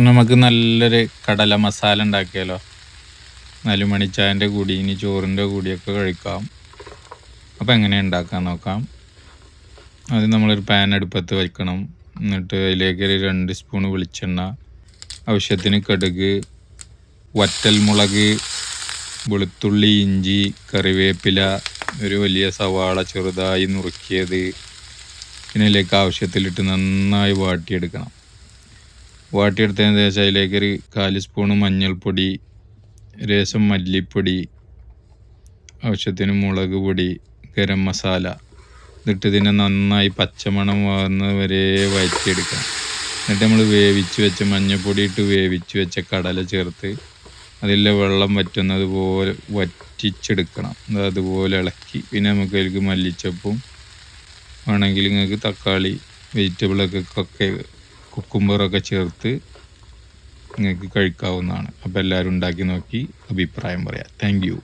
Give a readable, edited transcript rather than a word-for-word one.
നമുക്ക് നല്ലൊരു കടല മസാല ഉണ്ടാക്കിയാലോ. 4 മണിച്ചായൻ്റെ കൂടി ഇനി ചോറിൻ്റെ കൂടിയൊക്കെ കഴിക്കാം. അപ്പോൾ എങ്ങനെ ഉണ്ടാക്കാൻ നോക്കാം. ആദ്യം നമ്മളൊരു പാൻ അടുപ്പത്ത് വയ്ക്കണം. എന്നിട്ട് അതിലേക്ക് ഒരു 2 സ്പൂൺ വെളിച്ചെണ്ണ, ആവശ്യത്തിന് കടുക്, വറ്റൽമുളക്, വെളുത്തുള്ളി, ഇഞ്ചി, കറിവേപ്പില, ഒരു വലിയ സവാള ചെറുതായി നുറുക്കിയത്, പിന്നെ ഇതിലേക്ക് ആവശ്യത്തിലിട്ട് നന്നായി വാട്ടിയെടുക്കണം. വാട്ടിയെടുത്തതിന് ശേഷം അതിലേക്ക് ഒരു 1/4 സ്പൂൺ മഞ്ഞൾപ്പൊടി, രസം മല്ലിപ്പൊടി, ആവശ്യത്തിന് മുളക് പൊടി, ഗരം മസാല എന്നിട്ട് ഇതിനെ നന്നായി പച്ചമണം വന്ന് വരെ വഴറ്റിയെടുക്കണം. എന്നിട്ട് നമ്മൾ വേവിച്ച് വെച്ച മഞ്ഞൾപ്പൊടി ഇട്ട് വേവിച്ച് വെച്ച കടല ചേർത്ത് അതിലെ വെള്ളം വറ്റുന്നത് പോലെ വറ്റിച്ചെടുക്കണം. അതുപോലെ ഇളക്കി പിന്നെ നമുക്ക് അതിലേക്ക് മല്ലിച്ചപ്പും വേണമെങ്കിൽ നിങ്ങൾക്ക് തക്കാളി വെജിറ്റബിളൊക്കെ കുക്കുംബറൊക്കെ ചേർത്ത് നിങ്ങൾക്ക് കഴിക്കാവുന്നതാണ്. അപ്പോൾ എല്ലാവരും ഉണ്ടാക്കി നോക്കി അഭിപ്രായം പറയാം. Thank you.